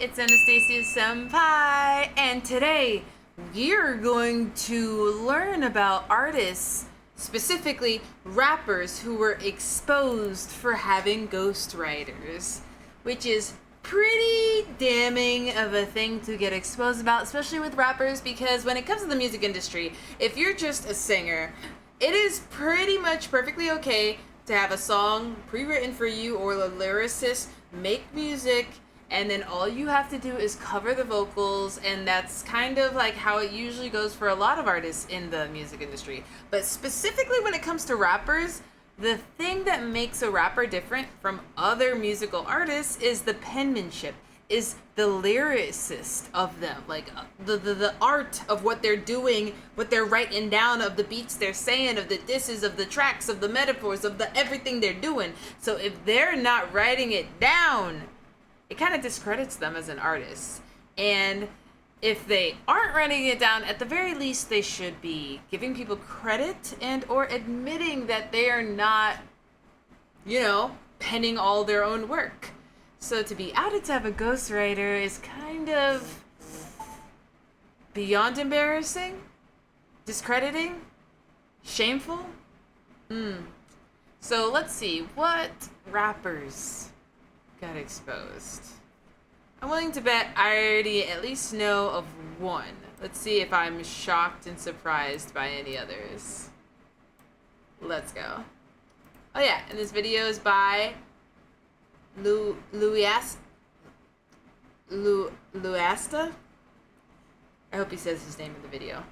it's AnastasiaSenpai, and today we're going to learn about artists, specifically rappers who were exposed for having ghostwriters, which is pretty damning of a thing to get exposed about, especially with rappers, because when it comes to the music industry, if you're just a singer, it is pretty much perfectly okay to have a song pre-written for you or a lyricist make music, and then all you have to do is cover the vocals, and that's kind of like how it usually goes for a lot of artists in the music industry. But specifically when it comes to rappers, the thing that makes a rapper different from other musical artists is the penmanship, is the lyricist of them, like the art of what they're doing, what they're writing down, of the beats they're saying, of the disses, of the tracks, of the metaphors, of the everything they're doing. So if they're not writing it down, it kind of discredits them as an artist. And if they aren't writing it down, at the very least they should be giving people credit and or admitting that they are not, penning all their own work. So to be outed to have a ghostwriter is kind of beyond embarrassing, discrediting, shameful. So let's see, what rappers got exposed? I'm willing to bet I already at least know of one. Let's see if I'm shocked and surprised by any others. Let's go. Oh yeah, and this video is by Luasta? I hope he says his name in the video.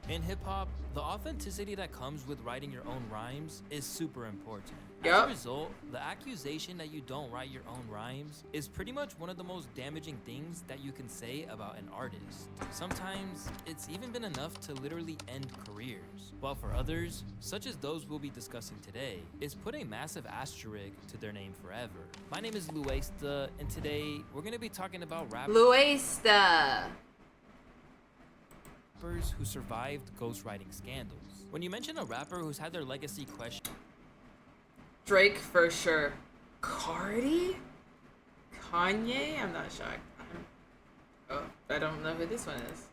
In hip-hop, the authenticity that comes with writing your own rhymes is super important. Yep. As a result, the accusation that you don't write your own rhymes is pretty much one of the most damaging things that you can say about an artist. Sometimes, it's even been enough to literally end careers. While for others, such as those we'll be discussing today, it's put a massive asterisk to their name forever. My name is Luasta, and today, we're going to be talking about rappers who survived ghostwriting scandals. When you mention a rapper who's had their legacy questioned, Drake for sure. Cardi? Kanye? I'm not shocked. I don't know who this one is.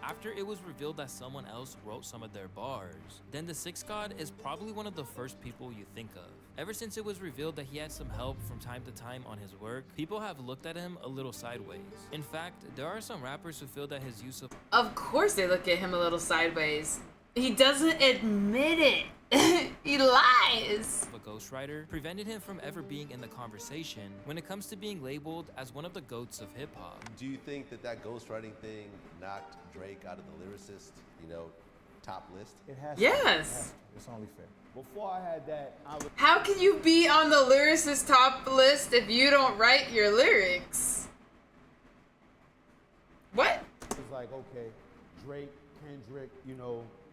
after it was revealed that someone else wrote some of their bars, then the Six God is probably one of the first people you think of. Ever since it was revealed that he had some help from time to time on his work, people have looked at him a little sideways. In fact, there are some rappers who feel that his use Of course they look at him a little sideways. He doesn't admit it. He lies. a ghostwriter prevented him from ever being in the conversation when it comes to being labeled as one of the goats of hip-hop. Do you think that ghostwriting thing knocked Drake out of the lyricist, top list? It has Yes. to. It's only fair. Before I had that, I was How can you be on the lyricist top list if you don't write your lyrics? What? like, okay, Drake, Kendrick,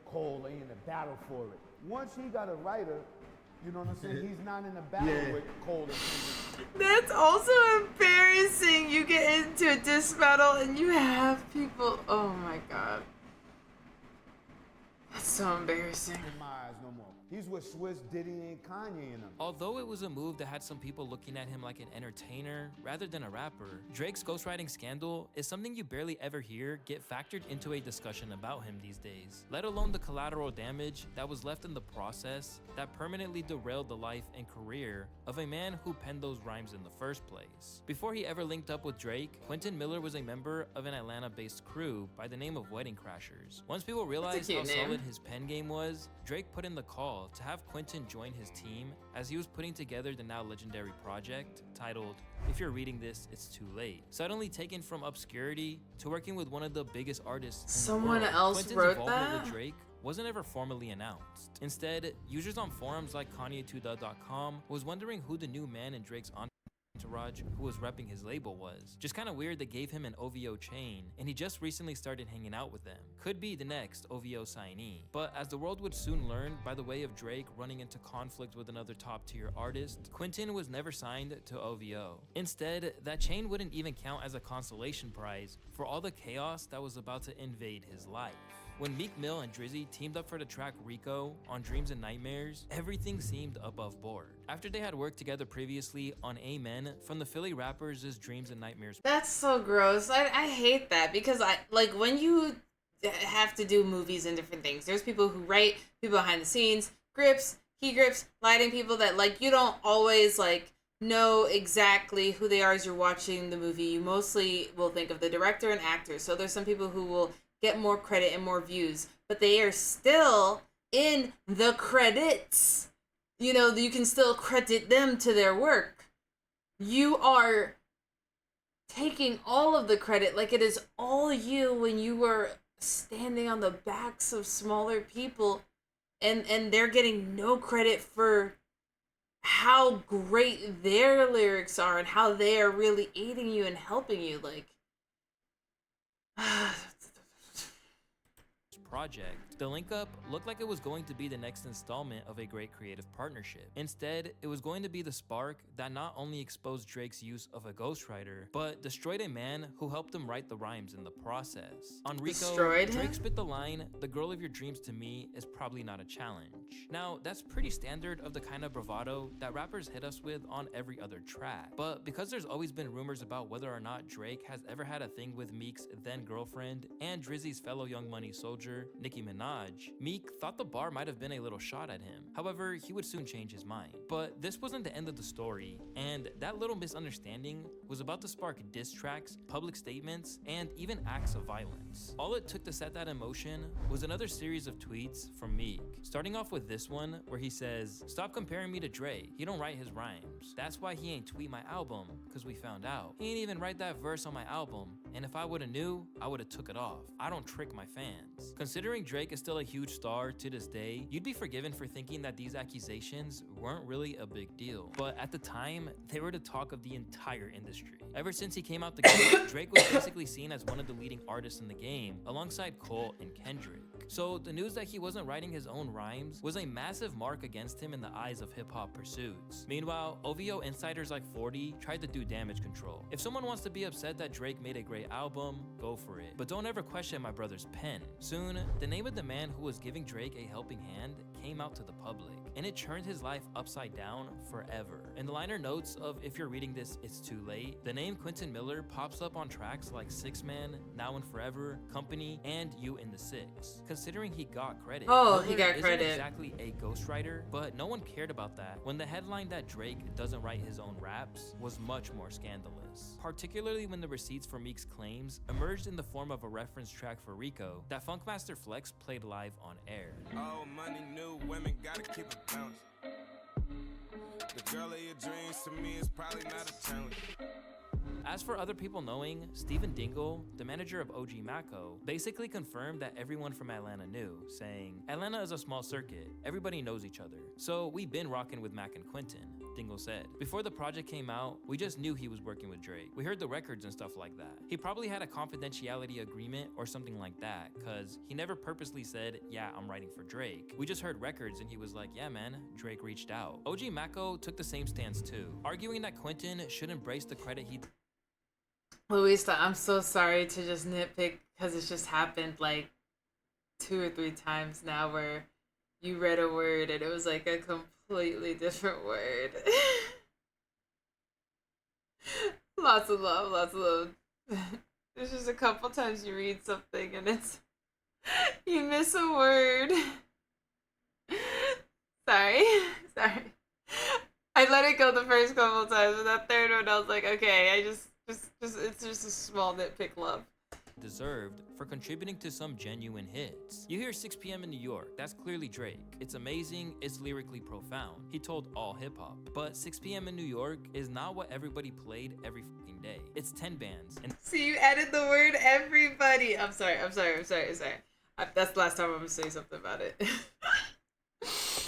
Cole, they in a battle for it. Once he got a writer, you know what I'm saying? He's not in a battle with Cole and Kendrick. That's also embarrassing. You get into a diss battle and you have people. Oh my god. That's so embarrassing. In my eyes, no more. He's with Swiss, Diddy, and Kanye in them. Although it was a move that had some people looking at him like an entertainer rather than a rapper, Drake's ghostwriting scandal is something you barely ever hear get factored into a discussion about him these days, let alone the collateral damage that was left in the process that permanently derailed the life and career of a man who penned those rhymes in the first place. Before he ever linked up with Drake, Quentin Miller was a member of an Atlanta-based crew by the name of Wedding Crashers. Once people realized how solid his pen game was, Drake put in the call to have Quentin join his team as he was putting together the now legendary project titled If You're Reading This, It's Too Late. Suddenly taken from obscurity to working with one of the biggest artists in Someone the world, else Quentin's wrote involvement that? with Drake wasn't ever formally announced. Instead, users on forums like Kanye2the.com was wondering who the new man in Drake's entourage who was repping his label was. Just kind of weird they gave him an OVO chain, and he just recently started hanging out with them. Could be the next OVO signee. But as the world would soon learn by the way of Drake running into conflict with another top tier artist, Quentin was never signed to OVO. Instead, that chain wouldn't even count as a consolation prize for all the chaos that was about to invade his life. When Meek Mill and Drizzy teamed up for the track Rico on Dreams and Nightmares, everything seemed above board. After they had worked together previously on Amen from the Philly rappers' Dreams and Nightmares. That's so gross. I hate that because when you have to do movies and different things, there's people who write, people behind the scenes, key grips, lighting people that like you don't always like know exactly who they are as you're watching the movie. You mostly will think of the director and actors. So there's some people who will get more credit and more views, but they are still in the credits. You know, you can still credit them to their work. You are taking all of the credit like it is all you when you were standing on the backs of smaller people, and they're getting no credit for how great their lyrics are and how they are really aiding you and helping you. Like, project. The link up looked like it was going to be the next installment of a great creative partnership. Instead, it was going to be the spark that not only exposed Drake's use of a ghostwriter, but destroyed a man who helped him write the rhymes in the process. On Rico, Drake spit the line, "The girl of your dreams to me is probably not a challenge." Now, that's pretty standard of the kind of bravado that rappers hit us with on every other track. But because there's always been rumors about whether or not Drake has ever had a thing with Meek's then girlfriend and Drizzy's fellow Young Money soldier, Nicki Minaj, Meek thought the bar might have been a little shot at him. However, he would soon change his mind. But this wasn't the end of the story, and that little misunderstanding was about to spark diss tracks, public statements, and even acts of violence. All it took to set that in motion was another series of tweets from Meek, starting off with this one where he says, "Stop comparing me to Dre, he don't write his rhymes. That's why he ain't tweet my album, cause we found out. He ain't even write that verse on my album, and if I would've knew, I would've took it off. I don't trick my fans." Considering Drake is still a huge star to this day, you'd be forgiven for thinking that these accusations weren't really a big deal. But at the time, they were the talk of the entire industry. Ever since he came out the gate, Drake was basically seen as one of the leading artists in the game, alongside Cole and Kendrick. So the news that he wasn't writing his own rhymes was a massive mark against him in the eyes of hip-hop pursuits. Meanwhile, OVO insiders like 40 tried to do damage control. If someone wants to be upset that Drake made a great album, go for it. But don't ever question my brother's pen. Soon, the name of the man who was giving Drake a helping hand came out to the public, and it turned his life upside down forever. In the liner notes of If You're Reading This, It's Too Late, the name Quentin Miller pops up on tracks like Six Man, Now and Forever, Company, and You in the Six. Considering he got credit, Miller he got credit. Isn't exactly a ghostwriter, but no one cared about that when the headline that Drake doesn't write his own raps was much more scandalous. Particularly when the receipts for Meek's claims emerged in the form of a reference track for Rico that Funkmaster Flex played live on air. Oh, money, new women, gotta keep it bouncing. The girl of your dreams to me is probably not a challenge. As for other people knowing, Steven Dingle, the manager of OG Mako, basically confirmed that everyone from Atlanta knew, saying, "Atlanta is a small circuit, everybody knows each other, so we've been rocking with Mac and Quentin," Dingle said. Before the project came out, we just knew he was working with Drake. We heard the records and stuff like that. He probably had a confidentiality agreement or something like that, cause he never purposely said, "Yeah, I'm writing for Drake." We just heard records and he was like, "Yeah man, Drake reached out." OG Mako took the same stance too, arguing that Quentin should embrace the credit he Luis, I'm so sorry to just nitpick because it's just happened like 2 or 3 times now where you read a word and it was like a completely different word. Lots of love, lots of love. There's just a couple times you read something and you miss a word. Sorry. I let it go the first couple times, but that third one I was like, okay, it's just a small nitpick love. Deserved for contributing to some genuine hits. You hear 6 p.m. in New York, that's clearly Drake. It's amazing, it's lyrically profound. He told all hip-hop. But 6 p.m. in New York is not what everybody played every fucking day. It's 10 bands. And see, you added the word everybody. I'm sorry. That's the last time I'm gonna say something about it.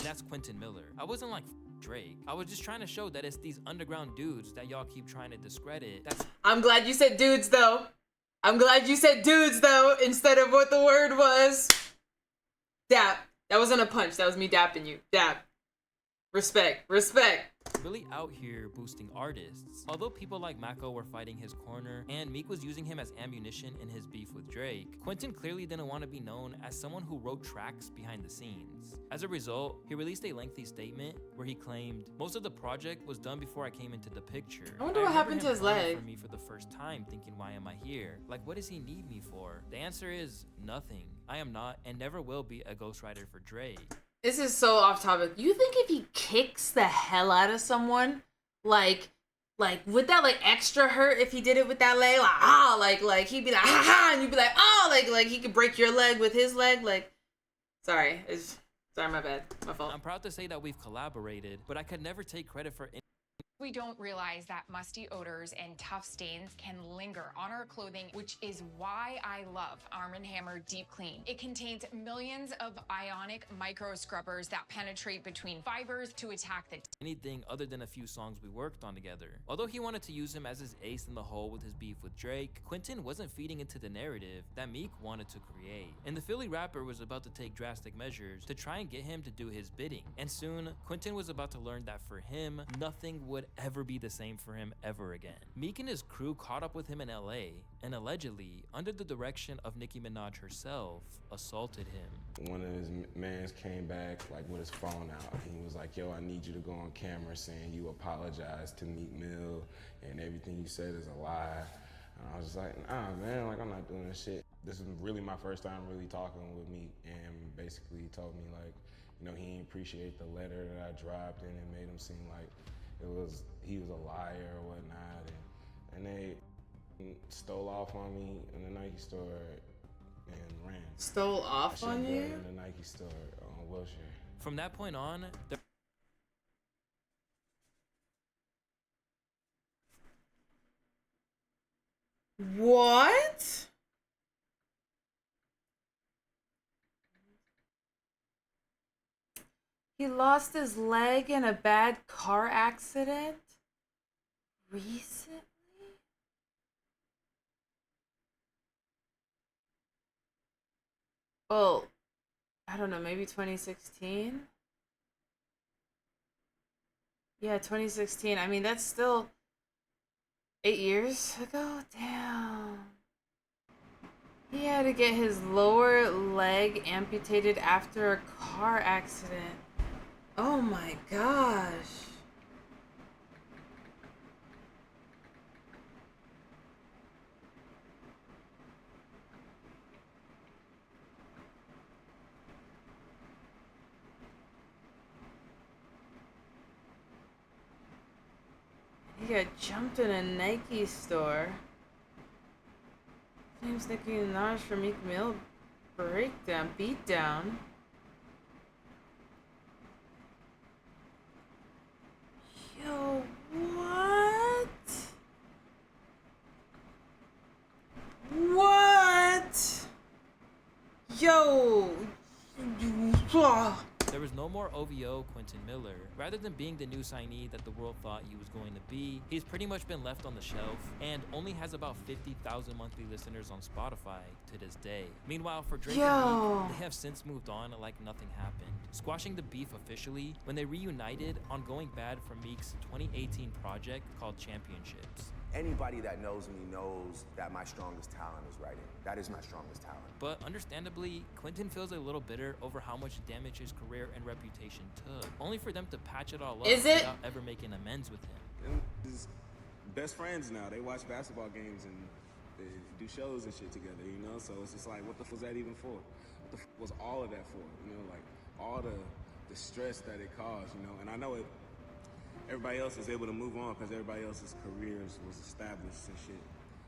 That's Quentin Miller. I wasn't like Drake. I was just trying to show that it's these underground dudes that y'all keep trying to discredit. I'm glad you said dudes though. Instead of what the word was. Dap. That wasn't a punch. That was me dapping you. Dap. Respect, respect. Really out here boosting artists. Although people like Mako were fighting his corner and Meek was using him as ammunition in his beef with Drake, Quentin clearly didn't want to be known as someone who wrote tracks behind the scenes. As a result, he released a lengthy statement where he claimed, "Most of the project was done before I came into the picture. I wonder what happened to his leg. For me for the first time, thinking, why am I here? Like, what does he need me for?" The answer is nothing. I am not and never will be a ghostwriter for Drake. This is so off topic. You think if he kicks the hell out of someone, like would that like extra hurt if he did it with that leg? Like he'd be like and you'd be like, like he could break your leg with his leg. Like, sorry, my bad, my fault. I'm proud to say that we've collaborated, but I could never take credit for We don't realize that musty odors and tough stains can linger on our clothing, which is why I love Arm & Hammer Deep Clean. It contains millions of ionic micro scrubbers that penetrate between fibers to attack the anything other than a few songs we worked on together. Although he wanted to use him as his ace in the hole with his beef with Drake, Quentin wasn't feeding into the narrative that Meek wanted to create. And the Philly rapper was about to take drastic measures to try and get him to do his bidding. And soon, Quentin was about to learn that for him, nothing would ever be the same for him ever again. Meek and his crew caught up with him in LA and allegedly, under the direction of Nicki Minaj herself, assaulted him. One of his mans came back like with his phone out. He was like, "Yo, I need you to go on camera saying you apologized to Meek Mill and everything you said is a lie." And I was just like, "Nah, man, like I'm not doing this shit." This is really my first time really talking with Meek, and basically he told me like, you know, he didn't appreciate the letter that I dropped and it made him seem like he was a liar or whatnot, and they stole off on me in the Nike store and ran. Stole off on you? In the Nike store on Wilshire. From that point on, What? He lost his leg in a bad car accident recently? Well, I don't know, maybe 2016? Yeah, 2016. I mean, that's still 8 years ago? Damn. He had to get his lower leg amputated after a car accident. Oh my gosh. He got jumped in a Nike store. Name's Nicki Minaj for Meek Mill beatdown. Yo, what? What? Yo. there was no more OVO Quentin Miller. Rather than being the new signee that the world thought he was going to be, he's pretty much been left on the shelf and only has about 50,000 monthly listeners on Spotify to this day. Meanwhile, for Drake and Meek, they have since moved on like nothing happened, squashing the beef officially when they reunited on Going Bad for Meek's 2018 project called Championships. Anybody that knows me knows that my strongest talent is writing. That is my strongest talent. But understandably, Quentin feels a little bitter over how much damage his career and reputation took, only for them to patch it all up without ever making amends with him. And his best friends now. They watch basketball games and they do shows and shit together, you know? So it's just like, what the fuck was that even for? What the fuck was all of that for? You know, like all the stress that it caused, you know? And I know everybody else is able to move on because everybody else's careers was established and shit.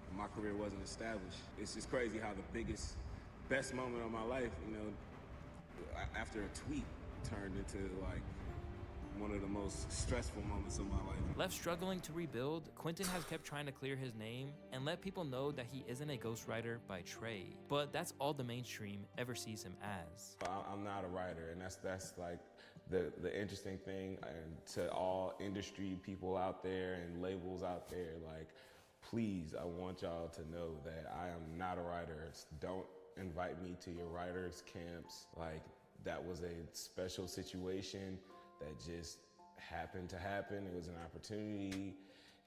And my career wasn't established. It's just crazy how the best moment of my life, you know, after a tweet turned into like one of the most stressful moments of my life. Left struggling to rebuild, Quentin has kept trying to clear his name and let people know that he isn't a ghostwriter by trade. But that's all the mainstream ever sees him as. I'm not a writer, and that's like the interesting thing. And to all industry people out there and labels out there, like, please, I want y'all to know that I am not a writer. Don't invite me to your writers camps. Like, that was a special situation that just happened to happen. It was an opportunity,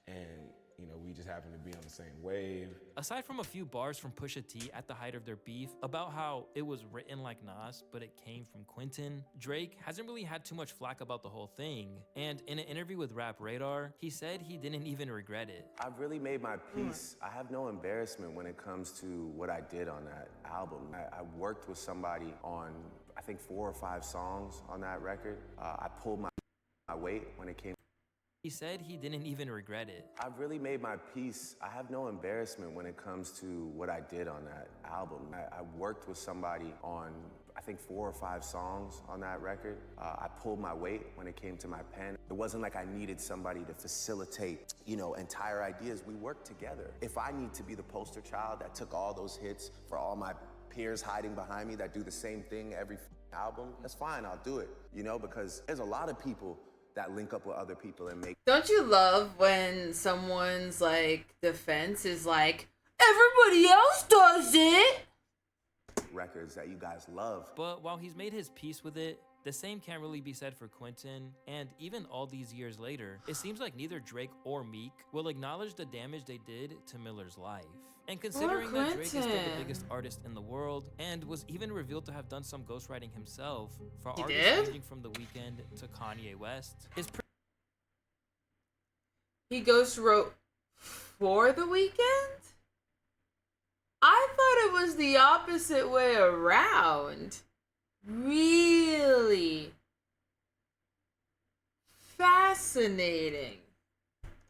and you know, we just happened to be on the same wave. Aside from a few bars from Pusha T at the height of their beef about how it was written like Nas, but it came from Quentin, Drake hasn't really had too much flack about the whole thing. And in an interview with Rap Radar, he said he didn't even regret it. I've really made my peace. I have no embarrassment when it comes to what I did on that album. I worked with somebody on, I think, 4 or 5 songs on that record. I pulled my weight when it came. He said he didn't even regret it. I've really made my peace. I have no embarrassment when it comes to what I did on that album. I worked with somebody on, I think, 4 or 5 songs on that record. I pulled my weight when it came to my pen. It wasn't like I needed somebody to facilitate, you know, entire ideas. We worked together. If I need to be the poster child that took all those hits for all my peers hiding behind me that do the same thing every album, that's fine, I'll do it, you know, because there's a lot of people that link up with other people and make. Don't you love when someone's like defense is like, everybody else does it? Records that you guys love. But while he's made his peace with it, the same can't really be said for Quentin, and even all these years later, it seems like neither Drake or Meek will acknowledge the damage they did to Miller's life. And considering that Drake is still the biggest artist in the world, and was even revealed to have done some ghostwriting himself for artists ranging from The Weeknd to Kanye West, he ghostwrote for The Weeknd? I thought it was the opposite way around. Really fascinating.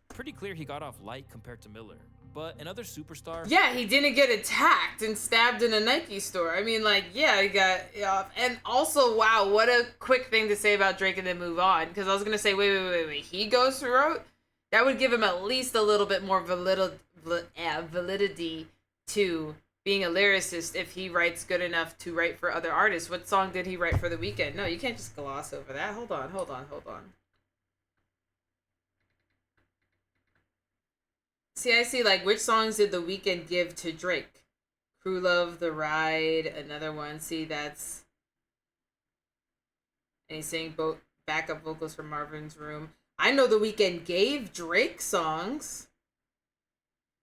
Pretty clear he got off light compared to Miller. But another superstar... Yeah, he didn't get attacked and stabbed in a Nike store. I mean, like, yeah, he got off. And also, wow, what a quick thing to say about Drake and then move on. Because I was going to say, wait. He ghostwrote? That would give him at least a little bit more validity to being a lyricist if he writes good enough to write for other artists. What song did he write for The Weeknd? No, you can't just gloss over that. Hold on. See, I see, like, which songs did The Weeknd give to Drake? Crew Love, The Ride, another one. See, that's... And he's saying both backup vocals from Marvin's Room. I know The Weeknd gave Drake songs.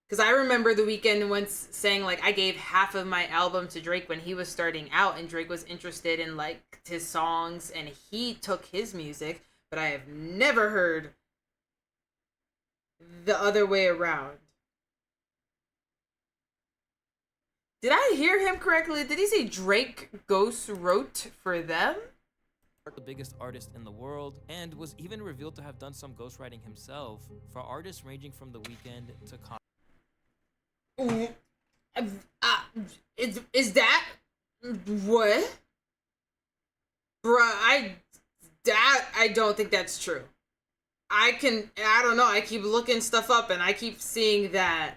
Because I remember The Weeknd once saying, like, I gave half of my album to Drake when he was starting out, and Drake was interested in, like, his songs, and he took his music, but I have never heard the other way around. Did I hear him correctly? Did he say Drake ghostwrote for them? The biggest artist in the world, and was even revealed to have done some ghostwriting himself for artists ranging from The Weeknd to Is that what? Bruh, I don't think that's true. I don't know, I keep looking stuff up and I keep seeing that,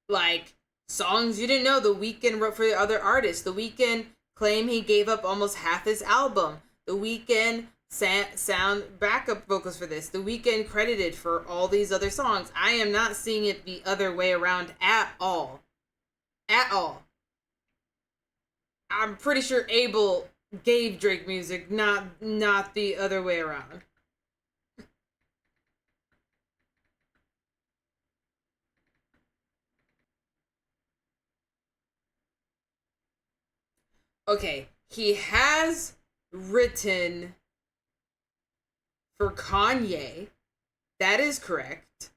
like, songs you didn't know The Weeknd wrote for the other artists. The Weeknd claimed he gave up almost half his album. The Weeknd sound backup vocals for this. The Weeknd credited for all these other songs. I am not seeing it the other way around at all. At all. I'm pretty sure Abel gave Drake music, not the other way around. Okay, he has written for Kanye. That is correct.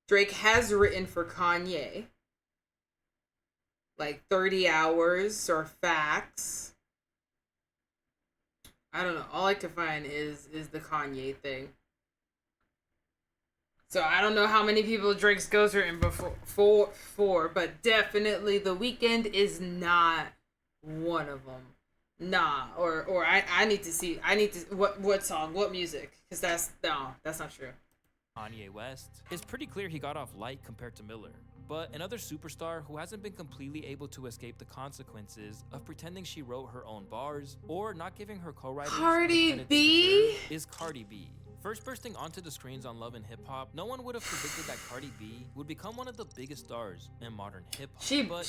Drake has written for Kanye. Like 30 Hours or Facts. I don't know. All I can find is the Kanye thing. So I don't know how many people Drake's ghostwritten for, but definitely The Weeknd is not one of them. Nah, or I need to see. What song, what music? Because that's not true. Kanye West. It's pretty clear he got off light compared to Miller. But another superstar who hasn't been completely able to escape the consequences of pretending she wrote her own bars or not giving her co-writers Cardi B is Cardi B. First bursting onto the screens on Love and Hip Hop, no one would have predicted that Cardi B would become one of the biggest stars in modern hip hop. She began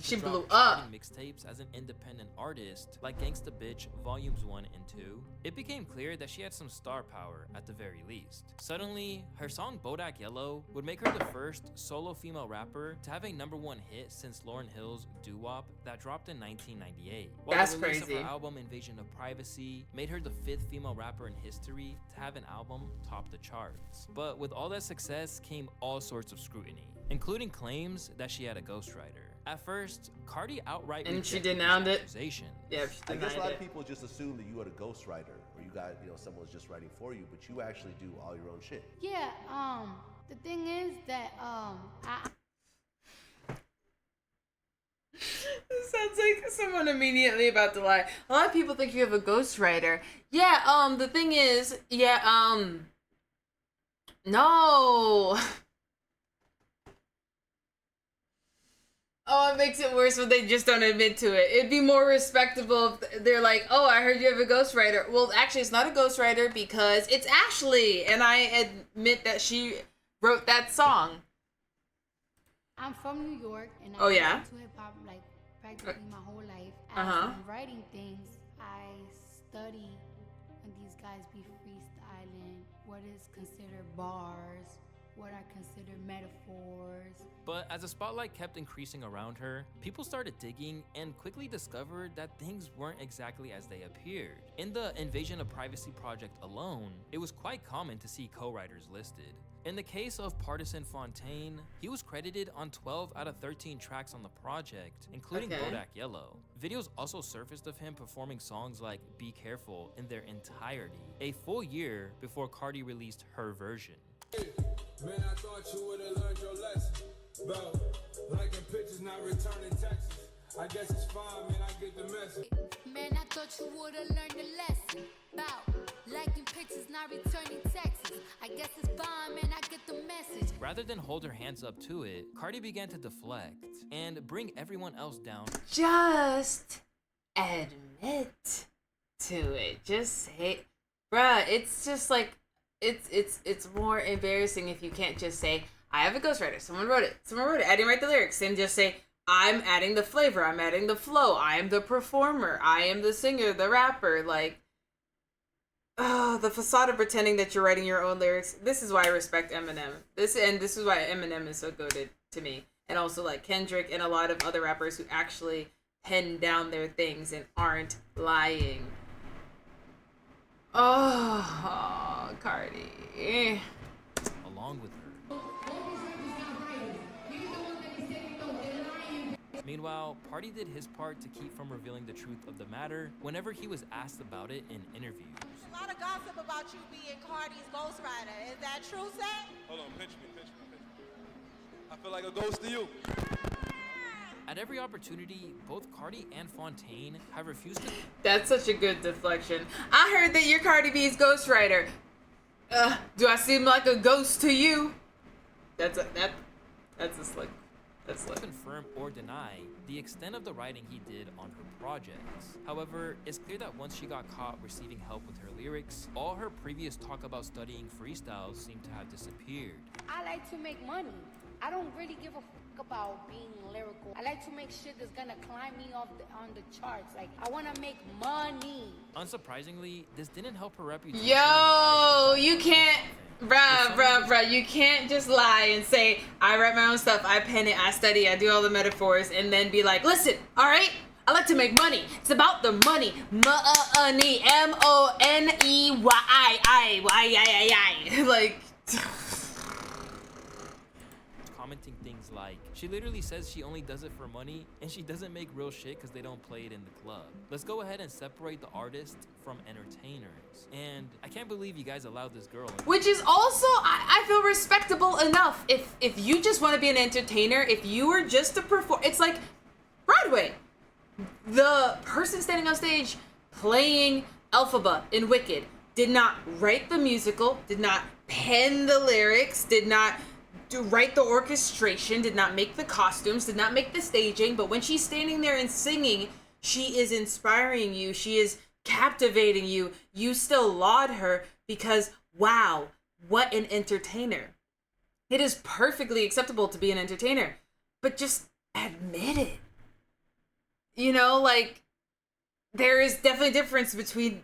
she to blew drop up. charting mixtapes as an independent artist, like Gangsta Bitch Volumes 1 and 2. It became clear that she had some star power at the very least. Suddenly, her song Bodak Yellow would make her the first solo female rapper to have a #1 hit since Lauryn Hill's Doo Wop that dropped in 1998. While That's the release crazy. of her album Invasion of Privacy made her the 5th female rapper in history to have an album top the charts. But with all that success came all sorts of scrutiny, including claims that she had a ghostwriter. At first, Cardi outright And she rejected denounced these it. accusations. Yeah, she I guess a denied lot it. of people just assume that you are a ghostwriter, or you got, someone's just writing for you, but you actually do all your own shit. Yeah, the thing is that, It sounds like someone immediately about to lie. A lot of people think you have a ghostwriter. Yeah, the thing is, no. Oh, it makes it worse when they just don't admit to it. It'd be more respectable if they're like, oh, I heard you have a ghostwriter. Well, actually, it's not a ghostwriter because it's Ashley, and I admit that she wrote that song. I'm from New York, and Oh, I yeah? listen to hip hop like practically my whole life. As Uh-huh. I'm writing things, I study when these guys be freestyling, what is considered bars, what are considered metaphors. But as the spotlight kept increasing around her, people started digging and quickly discovered that things weren't exactly as they appeared. In the Invasion of Privacy project alone, it was quite common to see co-writers listed. In the case of Partisan Fontaine, he was credited on 12 out of 13 tracks on the project, including Okay. Bodak Yellow. Videos also surfaced of him performing songs like Be Careful in their entirety, a full year before Cardi released her version. Man, I thought you would've learned your lesson. About liking pictures, not returning texts. I guess it's fine, man, I get the message. Man, I thought you would've learned a lesson about liking pictures, not returning texts. I guess it's fine, man, I get the message. Rather than hold her hands up to it, Cardi began to deflect and bring everyone else down. Just admit to it. Just say, bruh, it's just like, it's more embarrassing if you can't just say, I have a ghostwriter. Someone wrote it. I didn't write the lyrics. And just say, I'm adding the flavor. I'm adding the flow. I am the performer. I am the singer, the rapper. Like, oh, the facade of pretending that you're writing your own lyrics. This is why I respect Eminem. This is why Eminem is so goated to me. And also like Kendrick and a lot of other rappers who actually pen down their things and aren't lying. Oh, Cardi. Along with her. Meanwhile, Party did his part to keep from revealing the truth of the matter whenever he was asked about it in interviews. A lot of gossip about you being Cardi's ghostwriter. Is that true, Seth? Hold on, pinch me. I feel like a ghost to you. At every opportunity, both Cardi and Fontaine have refused to. That's such a good deflection. I heard that you're Cardi B's ghostwriter. Do I seem like a ghost to you? That's a slick. That's slick. Confirm or deny the extent of the writing he did on her projects. However, it's clear that once she got caught receiving help with her lyrics, all her previous talk about studying freestyles seemed to have disappeared. I like to make money. I don't really give a fuck about being lyrical. I like to make shit that's gonna climb me on the charts. Like, I wanna make money. Unsurprisingly, this didn't help her reputation. Yo, you can't, bruh, you can't just lie and say, I write my own stuff, I pen it, I study, I do all the metaphors, and then be like, listen, all right? I like to make money. It's about the money. Money. MONEYI. Like, commenting things like, she literally says she only does it for money and she doesn't make real shit because they don't play it in the club. Let's go ahead and separate the artist from entertainers. And I can't believe you guys allowed this girl. which is also, I feel respectable enough. If you just want to be an entertainer, if you were just a performer, it's like Broadway. The person standing on stage playing Elphaba in Wicked did not write the musical, did not pen the lyrics, did not write the orchestration, did not make the costumes, did not make the staging, but when she's standing there and singing, she is inspiring you, she is captivating you, you still laud her because wow, what an entertainer. It is perfectly acceptable to be an entertainer, but just admit it. You know, like, there is definitely a difference between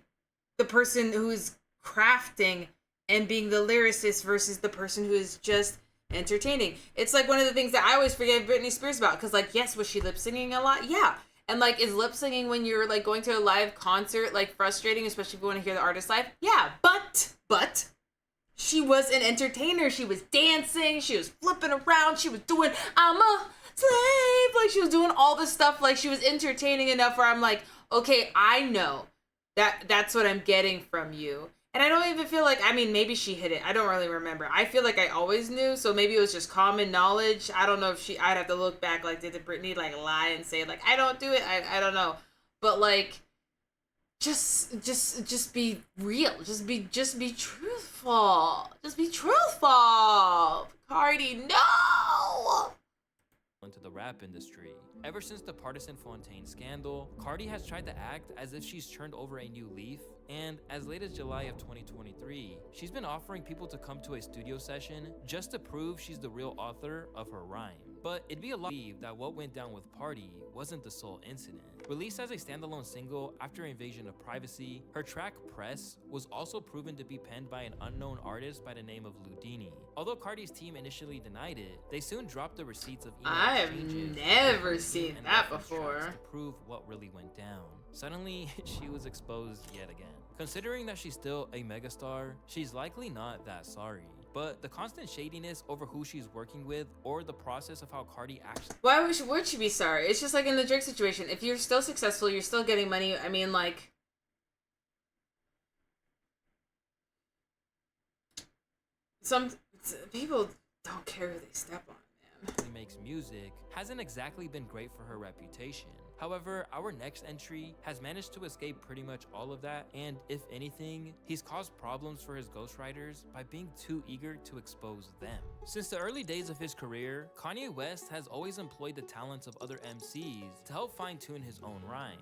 the person who is crafting and being the lyricist versus the person who is just entertaining. It's like one of the things that I always forget Britney Spears about, because, like, yes, was she lip singing a lot? Yeah. And, like, is lip singing when you're, like, going to a live concert, like, frustrating, especially if you want to hear the artist live? Yeah, but she was an entertainer. She was dancing, she was flipping around, she was doing I'm a slave, like, she was doing all this stuff, like, she was entertaining enough where I'm like, okay, I know that's what I'm getting from you. And I don't even feel like, I mean, maybe she hid it. I don't really remember. I feel like I always knew, so maybe it was just common knowledge. I don't know if I'd have to look back, like, did Britney, like, lie and say, like, I don't do it? I don't know. But, like, just be real. Just be truthful. Just be truthful. Cardi, no! Into the rap industry. Ever since the Partisan Fontaine scandal, Cardi has tried to act as if she's turned over a new leaf, and as late as July of 2023, she's been offering people to come to a studio session just to prove she's the real author of her rhyme. But it'd be a lot to believe that what went down with Party wasn't the sole incident. Released as a standalone single after Invasion of Privacy, her track Press was also proven to be penned by an unknown artist by the name of Ludini. Although Cardi's team initially denied it, they soon dropped the receipts of email I have exchanges never seen and that reference before. tracks to prove what really went down. Suddenly, she was exposed yet again. Considering that she's still a megastar, she's likely not that sorry. But the constant shadiness over who she's working with or the process of how Cardi actually... Why would she be sorry? It's just like in the Drake situation. If you're still successful, you're still getting money. I mean, like... Some people don't care who they step on, man. makes music hasn't exactly been great for her reputation. However, our next entry has managed to escape pretty much all of that, and if anything, he's caused problems for his ghostwriters by being too eager to expose them. Since the early days of his career, Kanye West has always employed the talents of other MCs to help fine-tune his own rhymes.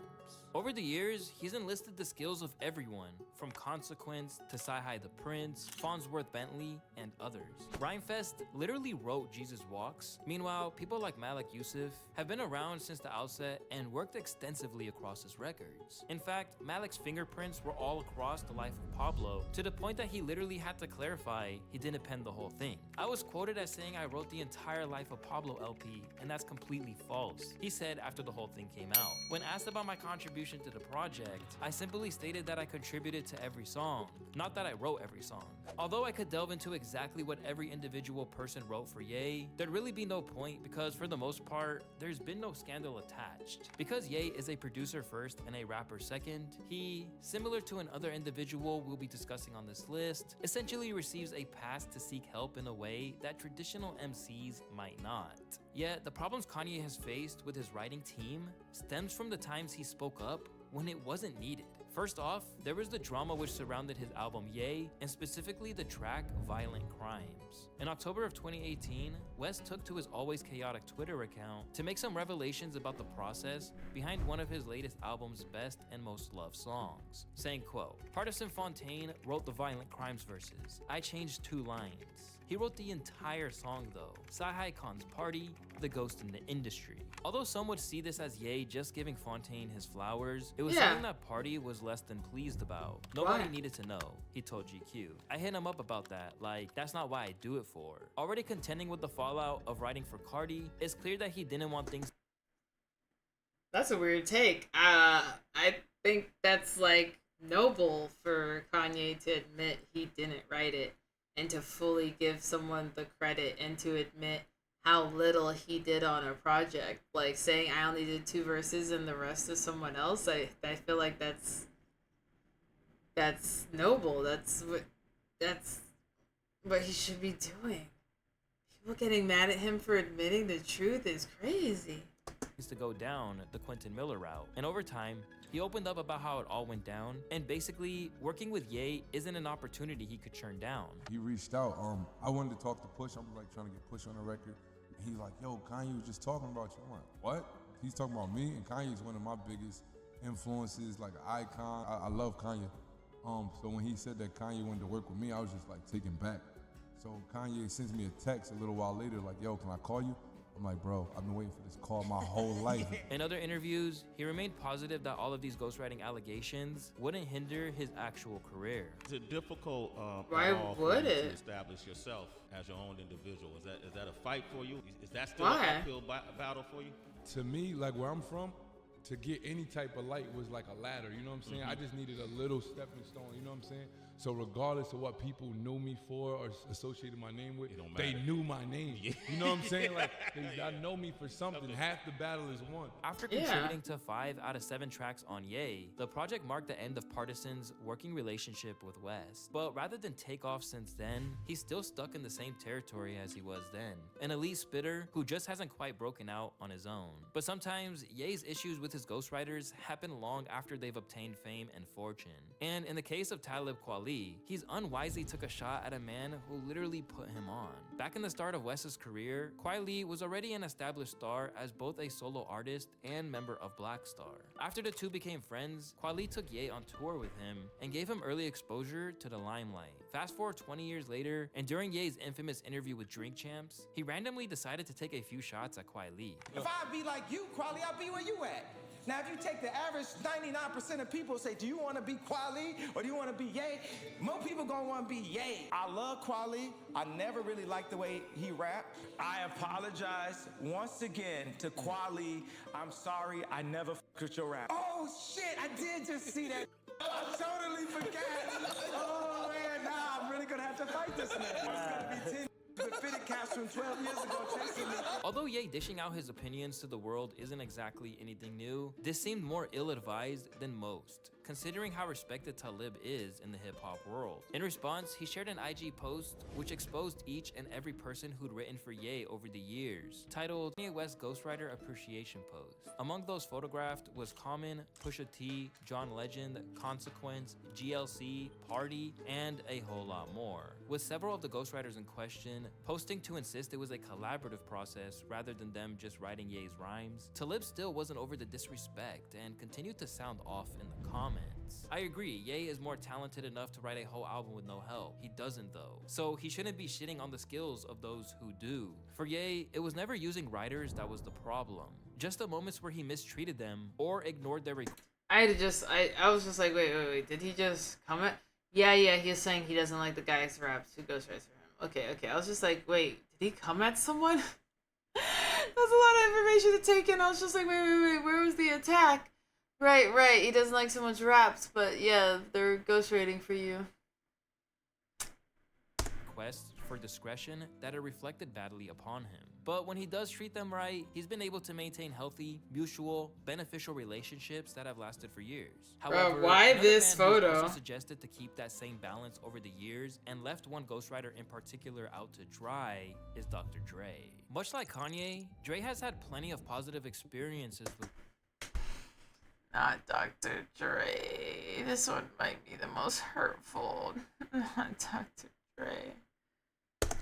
Over the years, he's enlisted the skills of everyone, from Consequence to Sci-Hi the Prince, Farnsworth Bentley, and others. Rhymefest literally wrote Jesus Walks. Meanwhile, people like Malik Yusuf have been around since the outset and worked extensively across his records. In fact, Malik's fingerprints were all across the life of Pablo, to the point that he literally had to clarify he didn't pen the whole thing. I was quoted as saying I wrote the entire Life of Pablo LP, and that's completely false, he said after the whole thing came out. When asked about my contribution to the project, I simply stated that I contributed to every song, not that I wrote every song. Although I could delve into exactly what every individual person wrote for Ye, there'd really be no point because for the most part, there's been no scandal attached. Because Ye is a producer first and a rapper second, he, similar to another individual we'll be discussing on this list, essentially receives a pass to seek help in a way that traditional MCs might not. Yet, the problems Kanye has faced with his writing team stems from the times he spoke up when it wasn't needed. First off, there was the drama which surrounded his album Ye, and specifically the track Violent Crimes. In October of 2018, West took to his always chaotic Twitter account to make some revelations about the process behind one of his latest album's best and most loved songs, saying, quote, "Partisan Fontaine wrote the Violent Crimes verses. I changed 2 lines. He wrote the entire song though. Sci-Hi Khan's Party, the ghost in the industry." Although some would see this as Ye just giving Fontaine his flowers, it was something that Party was less than pleased about. Nobody needed to know, he told GQ. I hit him up about that, like, that's not why I do it for. Already contending with the fallout of writing for Cardi, it's clear that he didn't want things... That's a weird take. I think that's, like, noble for Kanye to admit he didn't write it and to fully give someone the credit and to admit how little he did on a project. Like, saying I only did 2 verses and the rest is someone else, I feel like that's noble. That's what he should be doing. People getting mad at him for admitting the truth is crazy. To go down the Quentin Miller route. And over time, he opened up about how it all went down, and basically, working with Ye isn't an opportunity he could turn down. He reached out. I wanted to talk to Push. I'm like trying to get Push on the record. And he's like, yo, Kanye was just talking about you. I'm like, what? He's talking about me? And Kanye's one of my biggest influences, like an icon. I love Kanye. So when he said that Kanye wanted to work with me, I was just like taken back. So Kanye sends me a text a little while later, like, yo, can I call you? I'm like, bro, I've been waiting for this call my whole life. In other interviews, he remained positive that all of these ghostwriting allegations wouldn't hinder his actual career. Is it difficult Why at all for would you it? to establish yourself as your own individual? Is that a fight for you? Is that still Why? an uphill battle for you? To me, like where I'm from, to get any type of light was like a ladder, you know what I'm saying? I just needed a little stepping stone, you know what I'm saying? So regardless of what people knew me for or associated my name with, they knew my name. You know what I'm saying? Like, they know me for something. Half the battle is won. After contributing to 5 out of 7 tracks on Ye, the project marked the end of Partisan's working relationship with West. But rather than take off since then, he's still stuck in the same territory as he was then. An elite spitter who just hasn't quite broken out on his own. But sometimes, Ye's issues with his ghostwriters happen long after they've obtained fame and fortune. And in the case of Talib Kweli, he's unwisely took a shot at a man who literally put him on. Back in the start of West's career, Kweli was already an established star as both a solo artist and member of Black Star. After the two became friends, Kweli took Ye on tour with him and gave him early exposure to the limelight. Fast forward 20 years later, and during Ye's infamous interview with Drink Champs, he randomly decided to take a few shots at Kweli. If I be like you, Kweli, I'll be where you at. Now, if you take the average 99% of people say, do you want to be Kweli or do you want to be Ye? More people gonna want to be Ye. I love Kweli. I never really liked the way he rapped. I apologize once again to Kweli. I'm sorry I never f***ed with your rap. Oh shit, I did just see that. I totally forgot. Oh man, nah, I'm really gonna have to fight this man. It's gonna be 10 with fitted caps from 12 years ago chasing me. Although Ye dishing out his opinions to the world isn't exactly anything new, this seemed more ill-advised than most, considering how respected Talib is in the hip-hop world. In response, he shared an IG post which exposed each and every person who'd written for Ye over the years, titled Kanye West Ghostwriter Appreciation Post. Among those photographed was Common, Pusha T, John Legend, Consequence, GLC, Party, and a whole lot more, with several of the ghostwriters in question posting to insist it was a collaborative process rather than them just writing Ye's rhymes. Talib still wasn't over the disrespect and continued to sound off in the comments. I agree, Ye is more talented enough to write a whole album with no help. He doesn't though. So he shouldn't be shitting on the skills of those who do. For Ye, it was never using writers that was the problem. Just the moments where he mistreated them or ignored their I was just like, wait, did he just comment? Yeah, he's saying he doesn't like the guy's raps who ghostwrites for him. Okay, I was just like, wait, did he come at someone? That's a lot of information to take in. I was just like, wait, where was the attack? Right, he doesn't like someone's raps, but yeah, they're ghostwriting for you. Requests for discretion that are reflected badly upon him. But when he does treat them right, he's been able to maintain healthy, mutual, beneficial relationships that have lasted for years. However, why another this man who's photo? also suggested to keep that same balance over the years and left one ghostwriter in particular out to dry is Dr. Dre. Much like Kanye, Dre has had plenty of positive experiences with Not Dr. Dre. This one might be the most hurtful. Not Dr. Dre.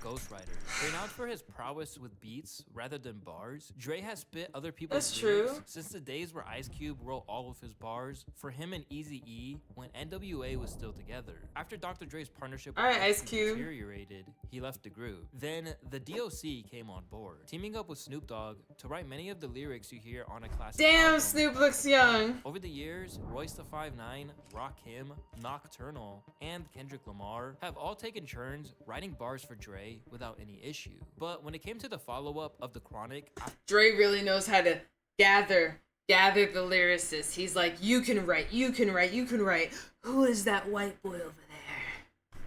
ghostwriters. Renowned for his prowess with beats rather than bars, Dre has spit other people's That's lyrics true. since the days where Ice Cube wrote all of his bars for him and Eazy-E when NWA was still together. After Dr. Dre's partnership with Alright, Ice Cube. deteriorated, he left the group. Then the DOC came on board, teaming up with Snoop Dogg to write many of the lyrics you hear on a classic Damn, album. Snoop looks young. Over the years, Royce the 5'9", Rakim, Nocturnal, and Kendrick Lamar have all taken turns writing bars for Dre without any issue. But when it came to the follow-up of The Chronic, Dre really knows how to gather the lyricists. He's like, you can write. Who is that white boy over there?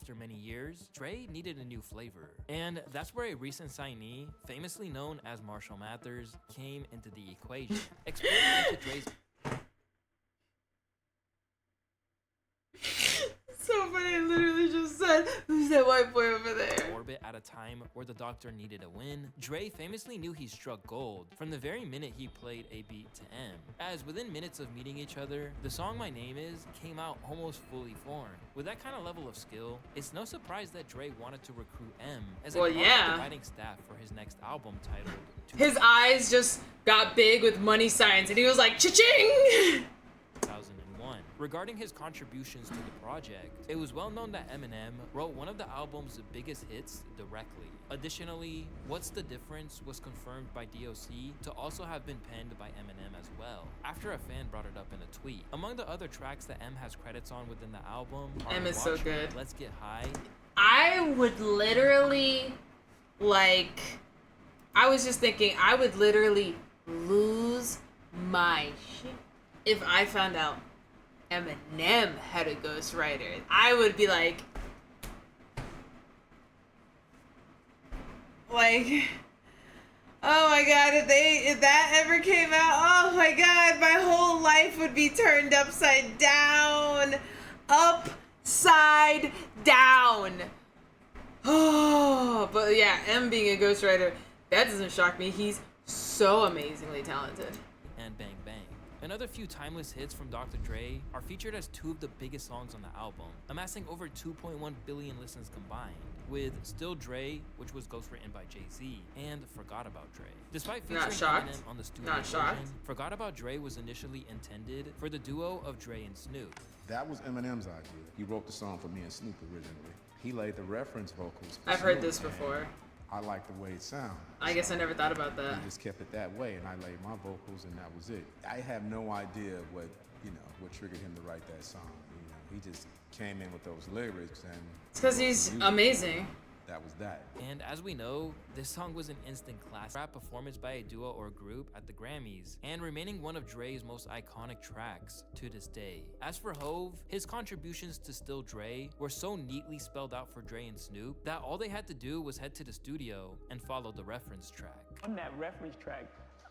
after many years, Dre needed a new flavor. And that's where a recent signee, famously known as Marshall Mathers, came into the equation. Exploring into Dre's So funny, I literally just said, who's that white boy over there? orbit at a time where the Doctor needed a win, Dre famously knew he struck gold from the very minute he played a beat to M. As within minutes of meeting each other, the song My Name Is came out almost fully formed. With that kind of level of skill, it's no surprise that Dre wanted to recruit M as a part of the writing staff for his next album titled His eyes just got big with money signs and he was like, cha-ching! 2001. Regarding his contributions to the project, it was well known that Eminem wrote one of the album's biggest hits directly. Additionally, What's the Difference was confirmed by DOC to also have been penned by Eminem as well, after a fan brought it up in a tweet. Among the other tracks that M has credits on within the album are M is so good. Let's Get High. I would literally, like, I was just thinking, I would literally lose my shit if I found out Eminem had a ghostwriter. I would be like, oh my god, if that ever came out, oh my god, my whole life would be turned upside down. Upside down. Oh, but yeah, M being a ghostwriter, that doesn't shock me. He's so amazingly talented. And Bang Bang. Another few timeless hits from Dr. Dre are featured as two of the biggest songs on the album, amassing over 2.1 billion listens combined, with Still Dre, which was ghostwritten by Jay-Z, and Forgot About Dre. Despite featuring Eminem on the studio version, Forgot About Dre was initially intended for the duo of Dre and Snoop. That was Eminem's idea. He wrote the song for me and Snoop originally. He laid the reference vocals for I've heard Snoop, this before. I like the way it sounds. I guess I never thought about that. He just kept it that way, and I laid my vocals, and that was it. I have no idea what triggered him to write that song. He just came in with those lyrics, and it's because he's amazing. That was that. And as we know, this song was an instant classic rap performance by a duo or group at the Grammys, and remaining one of Dre's most iconic tracks to this day. As for Hove, his contributions to Still Dre were so neatly spelled out for Dre and Snoop that all they had to do was head to the studio and follow the reference track. On that reference track,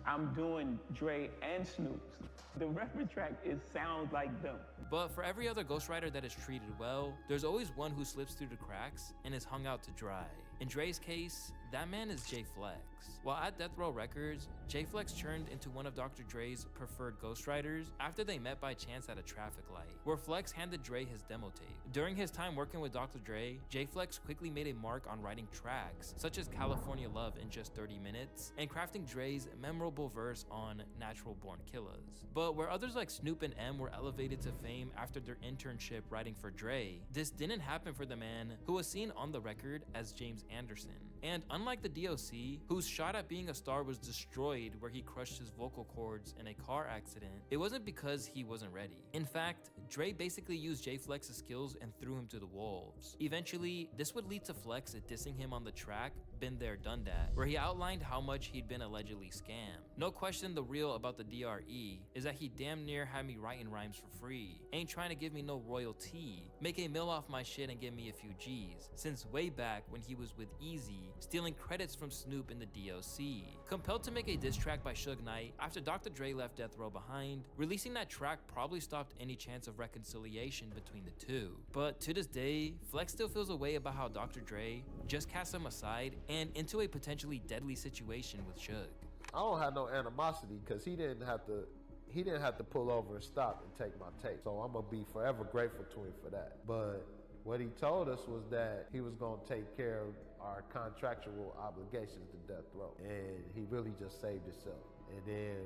I'm doing Dre and Snoop's. The reference track sounds like them. But for every other ghostwriter that is treated well, there's always one who slips through the cracks and is hung out to dry. In Dre's case, that man is J Flex. While at Death Row Records, J Flex turned into one of Dr. Dre's preferred ghostwriters after they met by chance at a traffic light, where Flex handed Dre his demo tape. During his time working with Dr. Dre, J Flex quickly made a mark on writing tracks such as California Love in just 30 minutes and crafting Dre's memorable verse on Natural Born Killers. But where others like Snoop and M were elevated to fame after their internship writing for Dre, this didn't happen for the man who was seen on the record as James Anderson. And unlike the DOC, whose shot at being a star was destroyed where he crushed his vocal cords in a car accident, it wasn't because he wasn't ready. In fact, Dre basically used J Flex's skills and threw him to the wolves. Eventually, this would lead to Flex dissing him on the track Been There Done That, where he outlined how much he'd been allegedly scammed. No question the real about the DRE is that he damn near had me writing rhymes for free. Ain't trying to give me no royalty. Make a mill off my shit and give me a few G's. Since way back when he was with Easy, stealing credits from Snoop in the DOC. Compelled to make a diss track by Suge Knight after Dr. Dre left Death Row behind, releasing that track probably stopped any chance of reconciliation between the two. But to this day, Flex still feels a way about how Dr. Dre just cast him aside and into a potentially deadly situation with Suge. I don't have no animosity because he didn't have to pull over and stop and take my tape. So I'm gonna be forever grateful to him for that. But what he told us was that he was gonna take care of our contractual obligations to Death Row. And he really just saved himself. And then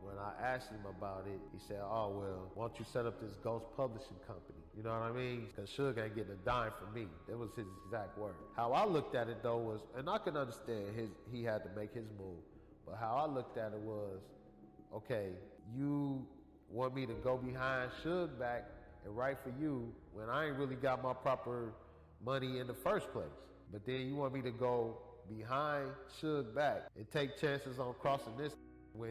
when I asked him about it, he said, oh, well, why don't you set up this Ghost Publishing Company? You know what I mean? Because Suge ain't getting a dime from me. That was his exact word. How I looked at it, though, was, and I can understand he had to make his move, but how I looked at it was, okay, you want me to go behind Suge back and write for you when I ain't really got my proper money in the first place. But then you want me to go behind Suge back and take chances on crossing this when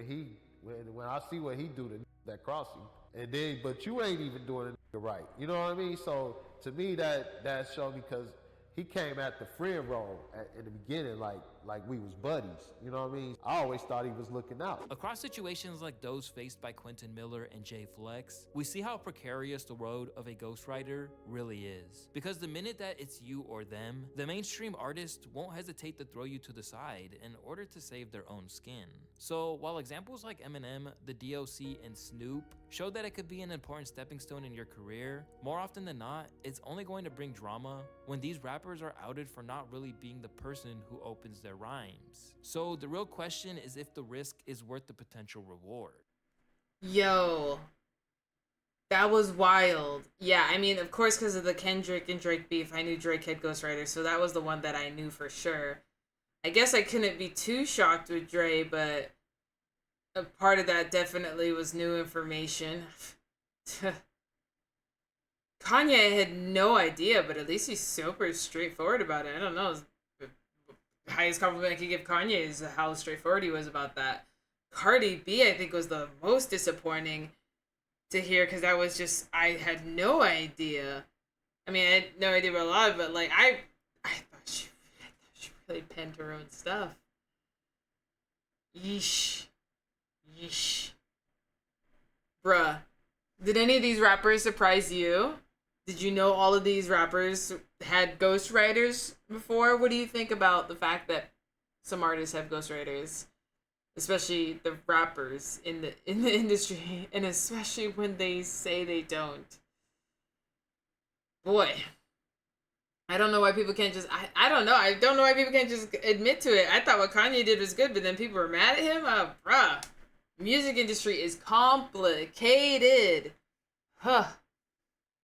I see what he do to that cross you. And then, but you ain't even doing it right. You know what I mean? So to me, that showed me because he came at the friend role in the beginning like we was buddies. You know what I mean? I always thought he was looking out. Across situations like those faced by Quentin Miller and J Flex, we see how precarious the road of a ghostwriter really is. Because the minute that it's you or them, the mainstream artist won't hesitate to throw you to the side in order to save their own skin. So while examples like Eminem, the DOC, and Snoop show that it could be an important stepping stone in your career, more often than not, it's only going to bring drama when these rappers are outed for not really being the person who opens their rhymes. So the real question is if the risk is worth the potential reward. Yo, That was wild. Yeah, I mean, of course, because of the Kendrick and Drake beef, I knew Drake had Ghostwriters, so that was the one that I knew for sure. I guess I couldn't be too shocked with Dre, but a part of that definitely was new information. Kanye had no idea, but at least he's super straightforward about it. I don't know. The highest compliment I could give Kanye is how straightforward he was about that. Cardi B, I think, was the most disappointing to hear, because that was just, I had no idea. I mean, I had no idea about a lot of it, but like I thought she really penned her own stuff. Yeesh. Bruh, did any of these rappers surprise you? Did you know all of these rappers had ghostwriters before? What do you think about the fact that some artists have ghostwriters? Especially the rappers in the industry, and especially when they say they don't. Boy, I don't know why people can't just. I don't know. I don't know why people can't just admit to it. I thought what Kanye did was good, but then people were mad at him. Bruh, music industry is complicated. Huh.